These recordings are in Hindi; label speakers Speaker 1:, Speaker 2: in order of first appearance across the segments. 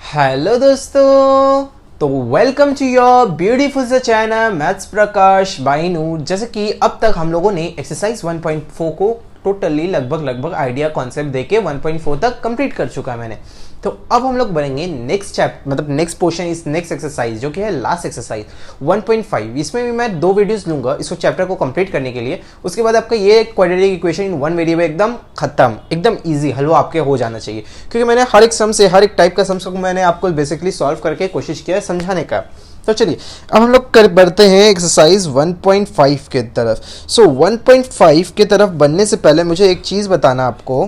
Speaker 1: हेलो दोस्तों, तो वेलकम टू योर ब्यूटीफुल सा चैनल मैथ्स प्रकाश बाई नूर। जैसे कि अब तक हम लोगों ने एक्सरसाइज 1.4 को टोटली लगभग आइडिया कॉन्सेप्ट देके 1.4 तक कंप्लीट कर चुका है मैंने। तो अब हम लोग बढ़ेंगे नेक्स्ट चैप्टर, मतलब नेक्स्ट पोर्शन इस नेक्स्ट एक्सरसाइज जो कि है लास्ट एक्सरसाइज 1.5। इसमें भी मैं 2 वीडियोस लूंगा इसको चैप्टर को कंप्लीट करने के लिए। उसके बाद आपका ये quadratic equation in one variable एकदम खत्म, एकदम इजी हलवा आपके हो जाना चाहिए, क्योंकि मैंने हर एक सम से हर एक टाइप का सम को मैंने आपको बेसिकली सॉल्व करके कोशिश किया है समझाने का। तो चलिए अब हम लोग बढ़ते हैं एक्सरसाइज 1.5 के तरफ। सो 1.5 के तरफ बढ़ने से पहले मुझे एक चीज़ बताना आपको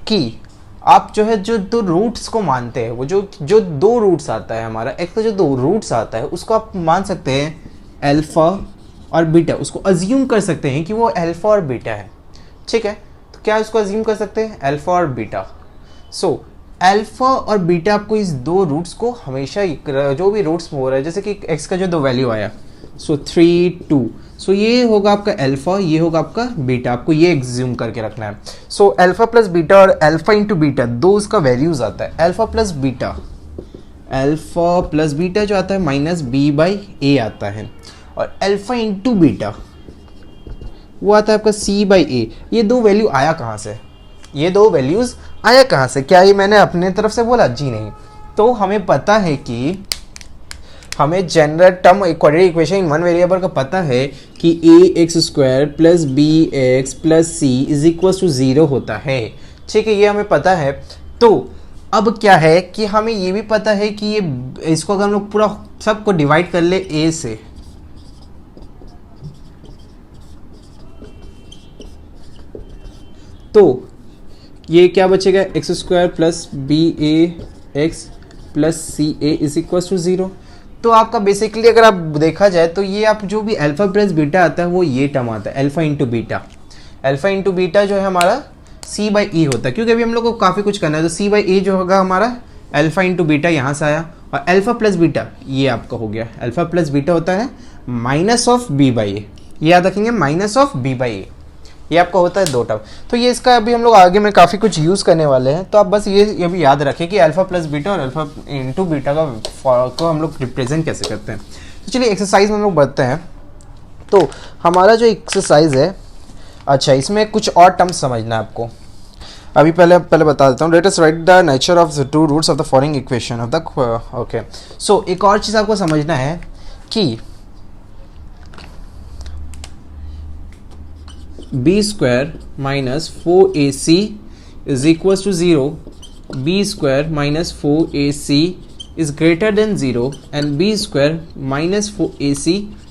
Speaker 1: कि आप जो है जो दो रूट्स को मानते हैं, वो जो दो रूट्स आता है हमारा एक्स का जो दो रूट्स आता है उसको आप मान सकते हैं अल्फा और बीटा। उसको अज्यूम कर सकते हैं कि वो अल्फा और बीटा है, ठीक है। तो क्या उसको अज्यूम कर सकते हैं अल्फा और बीटा। सो अल्फा और बीटा आपको इस दो रूट्स को हमेशा जो भी रूट्स हो रहा है, जैसे कि एक्स का जो दो वैल्यू आया सो 3 2, सो ये होगा आपका अल्फा, ये होगा आपका बीटा। आपको ये एग्ज्यूम करके रखना है। सो अल्फा प्लस बीटा और अल्फा इंटू बीटा दो उसका वैल्यूज आता है। अल्फा प्लस बीटा जो आता है माइनस बी बाई ए आता है, और अल्फा इंटू बीटा वो आता है आपका सी बाई ए। ये दो वैल्यू आया कहाँ से? ये दो वैल्यूज आया कहाँ से? क्या ये मैंने अपने तरफ से बोला? जी नहीं। तो हमें पता है कि हमें general term quadratic equation in one variable का पता है कि a x square plus b x plus c is equal to 0 होता है, ठीक है। ये हमें पता है। तो अब क्या है कि हमें ये भी पता है कि ये इसको अगर हम लोग पूरा सबको डिवाइड कर ले ए से, तो ये क्या बचेगा? X square plus B A X plus C A is equal to 0। तो आपका बेसिकली अगर आप देखा जाए तो ये आप जो भी अल्फा प्लस बीटा आता है वो ये टर्म आता है alpha into beta. Alpha into beta जो है हमारा सी बाई ई होता है, क्योंकि अभी हम लोग को काफ़ी कुछ करना है। तो सी बाई ए जो होगा हमारा अल्फा इंटू बीटा यहाँ से आया, और अल्फा प्लस बीटा ये आपका हो गया। अल्फा प्लस बीटा होता है माइनस ऑफ बी बाई ए, ये याद रखेंगे, माइनस ऑफ बी बाई ए। ये आपका होता है दो टर्म। तो ये इसका अभी हम लोग आगे में काफ़ी कुछ यूज़ करने वाले हैं। तो आप बस ये भी याद रखें कि अल्फा प्लस बीटा और अल्फा इंटू बीटा को हम लोग रिप्रेजेंट कैसे करते हैं। तो चलिए एक्सरसाइज में हम लोग बढ़ते हैं। तो हमारा जो एक्सरसाइज है, अच्छा इसमें कुछ और टर्म्स समझना है आपको। अभी पहले बता देता हूँ। Let us write the nature of the two roots of the following equation of the okay. So एक और चीज़ आपको समझना है कि b square minus 4ac is equal to 0, b square minus 4ac is greater than 0 and b square minus 4ac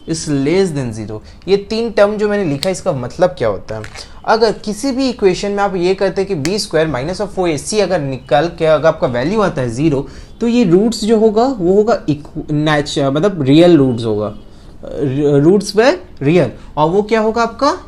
Speaker 1: is less than 0। ये तीन टर्म जो मैंने लिखा है इसका मतलब क्या होता है? अगर किसी भी इक्वेशन में आप ये करते हैं कि b square minus of 4ac अगर निकल के अगर आपका वैल्यू आता है 0, तो ये रूट्स जो होगा वो होगा मतलब रियल रूट्स होगा, रूट्स बाय रियल, और वो क्या होगा आपका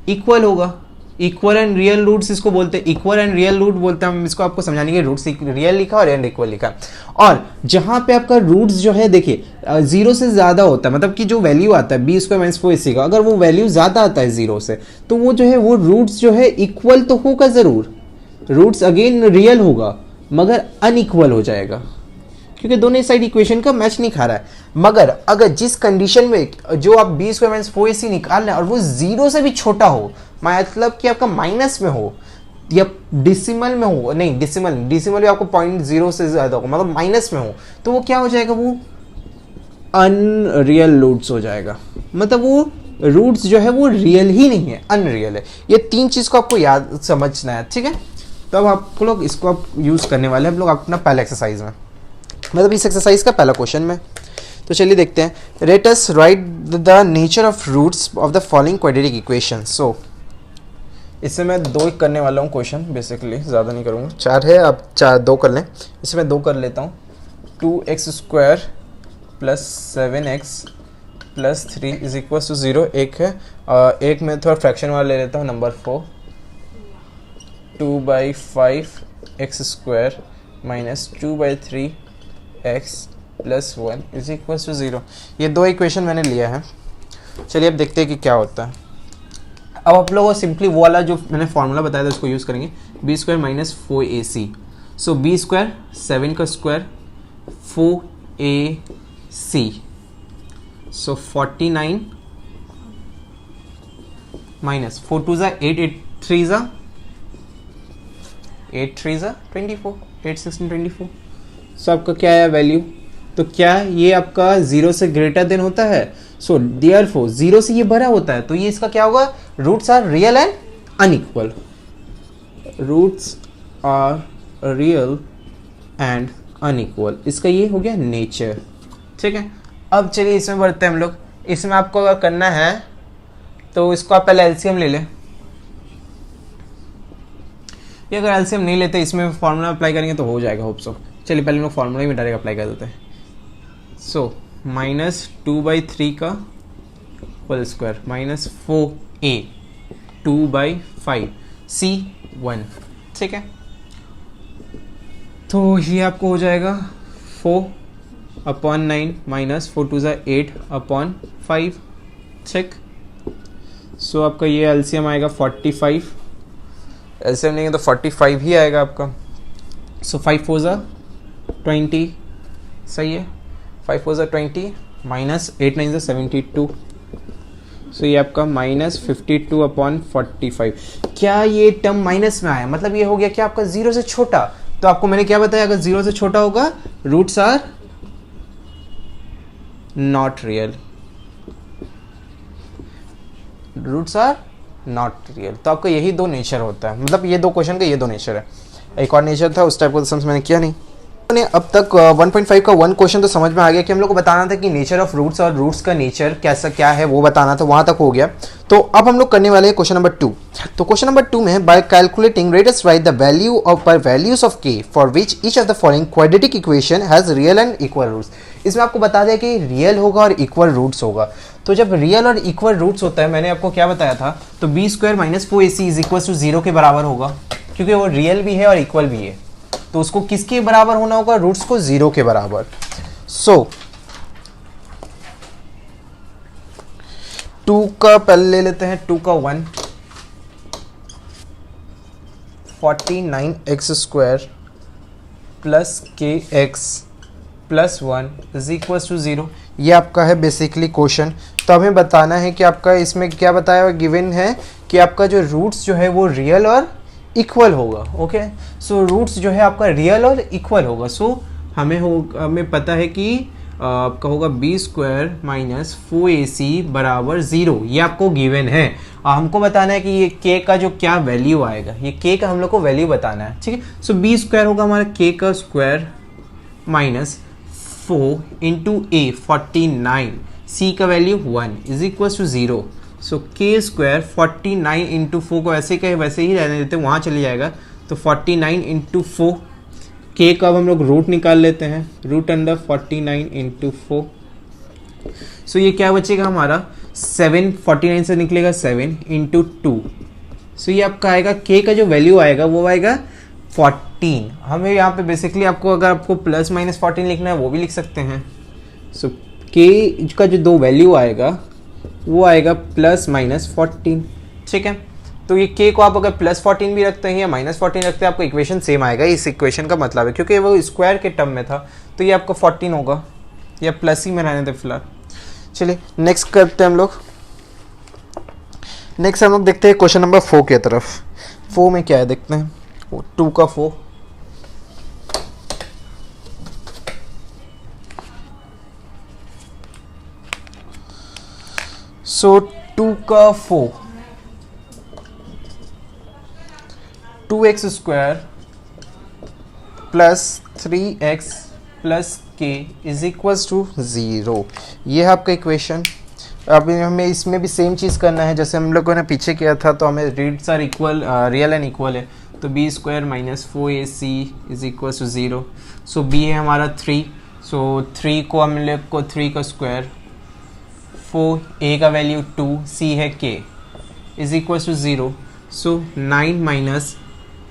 Speaker 1: इक्वल होगा। इक्वल एंड रियल रूट्स इसको बोलते हैं, इक्वल एंड रियल रूट बोलते हैं हम इसको। आपको समझाने के रूट्स रियल लिखा और एंड इक्वल लिखा। और जहां पे आपका रूट्स जो है देखिए 0 से ज़्यादा होता है, मतलब कि जो वैल्यू आता है बी स्क्वायर माइनस 4ac का, अगर वो वैल्यू ज़्यादा आता है 0 से, तो वो जो है वो रूट्स जो है इक्वल तो होगा ज़रूर, रूट्स अगेन रियल होगा मगर अनइक्वल हो जाएगा, क्योंकि दोनों साइड इक्वेशन का मैच नहीं खा रहा है। मगर अगर जिस कंडीशन में जो आप बी स्क्वायर माइनस 4ac निकाल रहे हैं और वो 0 से भी छोटा हो, मतलब कि आपका माइनस में हो या डिसिमल में हो, नहीं डिसिमल भी आपको 0.0 से ज़्यादा हो, मतलब माइनस में हो, तो वो क्या हो जाएगा? वो अनरियल रूट्स हो जाएगा, मतलब वो रूट्स जो है वो रियल ही नहीं है, अनरियल है। ये तीन चीज़ को आपको याद समझना है, ठीक है। तो अब आप लोग इसको आप यूज़ करने वाले हैं हम लोग अपना पहला एक्सरसाइज में, मतलब इस एक्सरसाइज का पहला क्वेश्चन में। तो चलिए देखते हैं। Let us write the nature of roots of the following quadratic equation. So इससे मैं 2 ही करने वाला हूँ क्वेश्चन, बेसिकली ज़्यादा नहीं करूँगा। 4 है, आप 2 कर लें। इसमें 2 कर लेता हूँ। 2x square plus 7x plus 3 is equal to 0 एक है, एक में थोड़ा फ्रैक्शन वाला ले लेता हूँ, number 4। 2/5x square minus 2/3x plus 1 is equal to 0। ये 2 इक्वेशन मैंने लिया है। चलिए अब देखते हैं कि क्या होता है। अब आप लोगों को सिंपली वो वाला जो मैंने फॉर्मूला बताया था उसको यूज़ करेंगे, बी स्क्वायर माइनस 4ac। सो बी स्क्वायर 7 का स्क्वायर 4ac, so 49 minus 4 2 जा 8, 8 3 जा 24, 8 16 24। सो आपका क्या है वैल्यू? तो क्या ये आपका 0 से ग्रेटर देन होता है? सो देयरफॉर 0 से ये बड़ा होता है, तो ये इसका क्या होगा? Roots are real and unequal. Roots are real and unequal, इसका ये हो गया नेचर। ठीक है, अब चलिए इसमें बढ़ते हैं हम लोग। इसमें आपको अगर करना है तो इसको आप पहले एलसीएम ले लें। ये अगर एलसीएम नहीं लेते, इसमें फॉर्मूला अप्लाई करेंगे तो हो जाएगा, होप सो। चलिए पहले हम लोग फॉर्मूला ही डायरेक्ट अप्लाई कर देते हैं। सो -2/3 का whole square minus 4a 2/5 c1। ठीक है, तो ये आपको हो जाएगा 4/9 माइनस 4 2 8/5। ठीक, सो आपका ये एलसीएम आएगा 45। एलसीएम लेंगे तो 45 ही आएगा आपका। सो 5 4 20, सही है। 5 4 20 माइनस 8 9 72। सो ये आपका -52/45। क्या ये टर्म माइनस में आया? मतलब ये हो गया क्या आपका 0 से छोटा। तो आपको मैंने क्या बताया, अगर 0 से छोटा होगा roots are not real, roots are not real. तो आपका यही दो नेचर होता है, मतलब ये दो क्वेश्चन का ये दो नेचर है। एक और नेचर था, उस टाइप का समझ मैंने किया नहीं। अब तक 1.5 का वन क्वेश्चन तो समझ में आ गया कि हम लोग को बताना था कि नेचर ऑफ रूट्स और रूट्स का नेचर कैसा क्या है वो बताना था, वहां तक हो गया। तो अब हम लोग करने वाले हैं क्वेश्चन नंबर 2। तो क्वेश्चन नंबर 2 में by calculating let us write the value of पर values of K for which each of the following quadratic equation has real and equal roots. इसमें आपको बता दिया कि रियल होगा और इक्वल रूट्स होगा। तो जब रियल और इक्वल रूट्स होता है, मैंने आपको क्या बताया था, तो b² - 4ac is equal to 0 के बराबर होगा, क्योंकि वो रियल भी है और इक्वल भी है। तो उसको किसके बराबर होना होगा? रूट्स को 0 के बराबर। सो 2 का पहले ले लेते हैं, 2 का 1, 49x² plus kx plus 1 is equal to 0। ये आपका है बेसिकली क्वेश्चन। तो हमें बताना है कि आपका इसमें क्या बताया हुआ गिवन है कि आपका जो रूट्स जो है वो रियल और इक्वल होगा। ओके, सो रूट्स जो है आपका रियल और इक्वल होगा। सो हमें पता है कि आपका होगा b² - 4ac बराबर 0। ये आपको गिवन है। हमको बताना है कि ये k का जो क्या वैल्यू आएगा, ये k का हम लोग को वैल्यू बताना है। ठीक है, सो b² होगा हमारा k का square minus 4 into a 49, c का value 1 is equal to 0। So k² 49 into 4 को ऐसे कहे वैसे ही रहने देते, वहाँ चले जाएगा। तो 49 इंटू 4, k का अब हम लोग रूट निकाल लेते हैं, रूट अंडर 49 इंटू 4। सो ये क्या बचेगा हमारा 7, 49 से निकलेगा 7 इंटू 2। सो ये आपका आएगा k का जो वैल्यू आएगा वो आएगा 14। हमें यहाँ पे बेसिकली आपको अगर आपको प्लस माइनस 14 लिखना है वो भी लिख सकते हैं। सो k का जो दो वैल्यू आएगा वो आएगा प्लस माइनस 14। ठीक है, तो ये k को आप अगर प्लस 14 भी रखते हैं या माइनस 14 रखते हैं, आपको इक्वेशन सेम आएगा। इस इक्वेशन का मतलब है क्योंकि वो स्क्वायर के टर्म में था, तो ये आपका 14 होगा, या प्लस ही में रहने दे फिलहाल। चलिए नेक्स्ट करते हैं हम लोग। नेक्स्ट हम लोग देखते हैं क्वेश्चन नंबर 4 की तरफ। 4 में क्या है देखते हैं। 2 का 4, सो 2 का 4, 2x² plus 3x plus k is equals to 0। ये है आपका इक्वेशन। अब हमें इसमें भी सेम चीज़ करना है जैसे हम लोगों ने पीछे किया था। तो हमें roots are equal, real and equal है, तो b² - 4ac is equals to 0। So b है हमारा 3, सो 3 को हम लोग को 3 का स्क्वायर, 4 a का वैल्यू 2, c है k is equals to 0। So 9 minus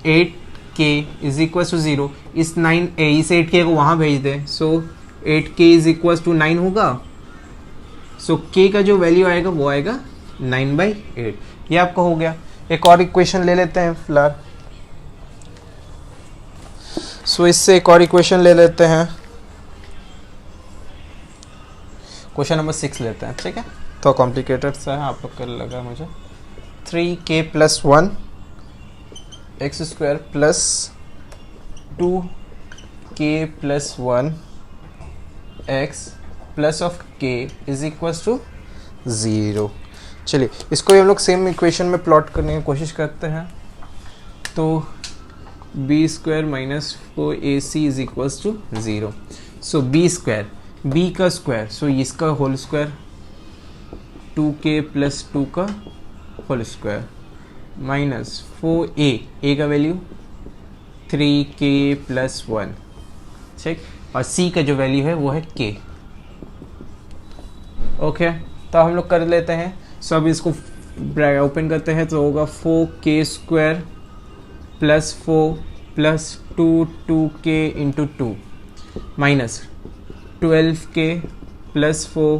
Speaker 1: 8k is equals to 0। इस 8k को वहाँ भेज दें, सो 8k इज इक्वल्स टू 9 होगा। सो k का जो वैल्यू आएगा वो आएगा 9/8। ये आपका हो गया। एक और इक्वेशन ले लेते हैं फिलहाल। सो इससे एक और इक्वेशन ले लेते हैं। क्वेश्चन नंबर 6 लेते हैं, ठीक है। तो कॉम्प्लिकेटेड सा है, आप लोग को लगा मुझे। 3k + 1 x² plus 2k + 1 x plus of k is equal to 0। चलिए इसको हम लोग सेम इक्वेशन में प्लॉट करने की कोशिश करते हैं। तो b² - 4ac is equal to 0। So b² b का स्क्वायर, सो इसका होल स्क्वायर 2k + 2 का whole square minus 4a, a का वैल्यू 3k + 1, ठीक। और c का जो वैल्यू है वो है k। ओके तो हम लोग कर लेते हैं। सो अब इसको ओपन करते हैं तो होगा 4k² + 4 + 2k × 2 minus 12k + 4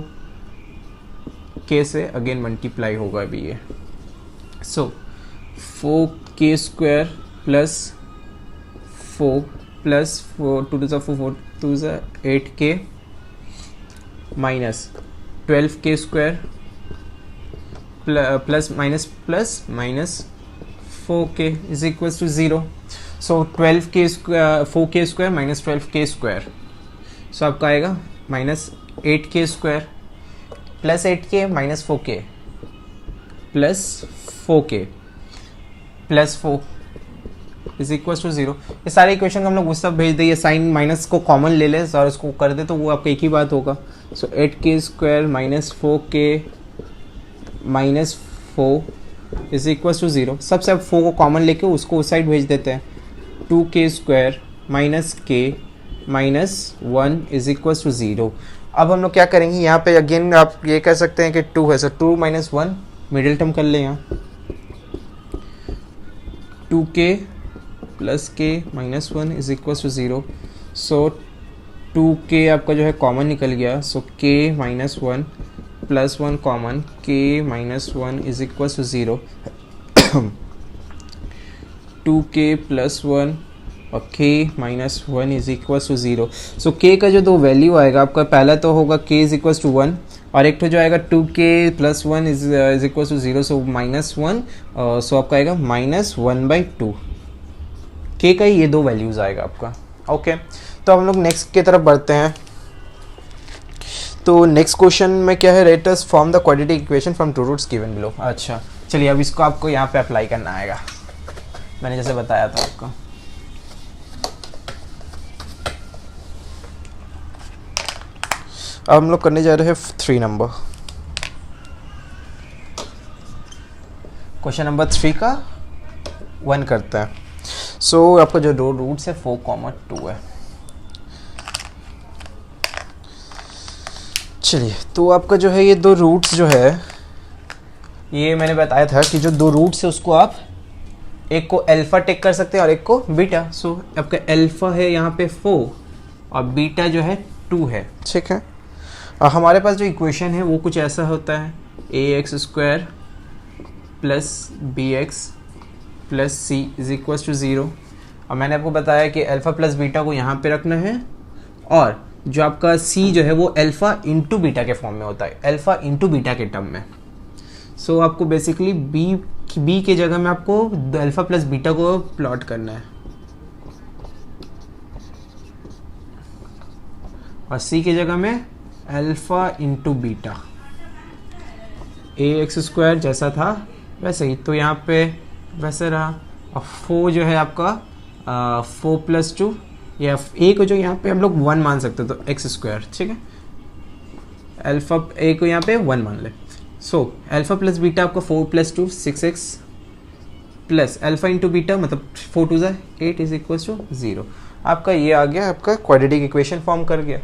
Speaker 1: k से अगेन मल्टीप्लाई होगा अभी ये। सो 4k² + 4 + 4 2 * 4 2 = 8k minus 12k² plus minus 4k is equal to 0। So 12k² 4k² - 12k², so आपका आएगा minus 8k² plus 8k minus 4k plus 4k plus 4 is equal to 0। ये सारे इक्वेशन हम लोग उस सब भेज दें, साइन माइनस को कॉमन ले लें और इसको कर दे तो वो आपका एक ही बात होगा। So 8k² - 4k minus 4 is equal to 0। सबसे अब 4 को कॉमन लेके उसको उस साइड भेज देते हैं। 2k² minus k minus 1 is equal to 0। अब हम लोग क्या करेंगे, यहाँ पे अगेन आप ये कह सकते हैं कि 2 है, सो 2 - 1 मिडिल टर्म कर लें यहाँ। 2k + k - 1 is equal to 0। So 2k आपका जो है कॉमन निकल गया, so k - 1 + 1 common, k - 1 is equal to 0। 2k + 1 और k - 1 is equal to 0। So k का जो दो वैल्यू आएगा आपका, पहला तो होगा k इज इक्वल टू 1 और एक तो जो आएगा 2k + 1 इज इक्वल टू 0, सो -1, सो आपका आएगा -1/2। k का ये दो वैल्यूज आएगा आपका। ओके तो हम लोग नेक्स्ट की तरफ बढ़ते हैं। तो नेक्स्ट क्वेश्चन में क्या है, let us form the quadratic equation from two roots given below. अच्छा चलिए अब इसको आपको यहाँ पे अप्लाई करना आएगा, मैंने जैसे बताया था आपको। अब हम लोग करने जा रहे हैं 3 नंबर, क्वेश्चन नंबर 3 का 1 करते हैं। सो आपका जो दो रूट्स है 4, 2 है। चलिए तो आपका जो है ये दो रूट्स जो है, ये मैंने बताया था कि जो दो रूट्स है उसको आप एक को अल्फा टेक कर सकते हैं और एक को बीटा। सो आपका अल्फा है यहाँ पे 4 और बीटा जो है 2 है, ठीक है। और हमारे पास जो इक्वेशन है वो कुछ ऐसा होता है, ax² + bx + c is equal to 0। और मैंने आपको बताया कि अल्फा प्लस बीटा को यहाँ पे रखना है और जो आपका c जो है वो अल्फा इंटू बीटा के फॉर्म में होता है, अल्फा इंटू बीटा के टर्म में। सो आपको बेसिकली b के जगह में आपको अल्फा प्लस बीटा को प्लॉट करना है और c की जगह में अल्फा इंटू बीटा। ax² जैसा था वैसे ही, तो यहाँ पे वैसे रहा। और 4 जो है आपका 4 + 2 या a को जो यहाँ पे हम लोग 1 मान सकते हैं, तो x², ठीक है। अल्फा a को यहाँ पे 1 मान ले। सो अल्फा प्लस बीटा आपका 4 + 2 6x plus alpha into beta मतलब 4 × 2 = 8 इज इक्वल टू 0। आपका ये आ गया, आपका क्वाड्रेटिक इक्वेशन फॉर्म कर गया।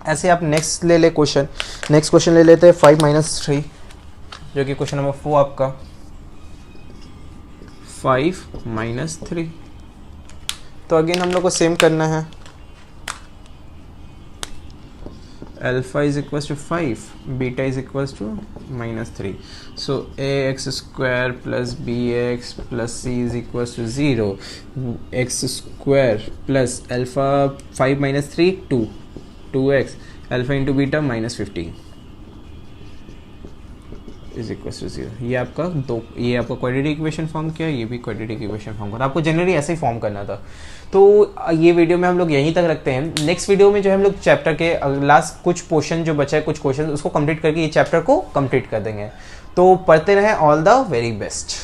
Speaker 1: ऐसे आप नेक्स्ट ले ले क्वेश्चन, नेक्स्ट क्वेश्चन ले लेते हैं 5 - 3, जो कि क्वेश्चन नंबर 4 आपका 5 - 3। तो अगेन हम लोग को सेम करना है, alpha is equal to 5, beta is equal to -3। So ax² + bx + c is equal to 0। x² plus alpha 5 - 3 2 2x alpha into beta -15 is equal to 0। ये आपका ये आपका क्वाड्रेटिक इक्वेशन फॉर्म किया, ये भी क्वाड्रेटिक इक्वेशन फॉर्म करा। आपको जनरली ऐसे ही फॉर्म करना था। तो ये वीडियो में हम लोग यहीं तक रखते हैं। नेक्स्ट वीडियो में जो है हम लोग चैप्टर के लास्ट कुछ पोर्शन जो बचा है, कुछ क्वेश्चन उसको कंप्लीट करके ये चैप्टर को कंप्लीट कर देंगे। तो पढ़ते रहें। All the very best.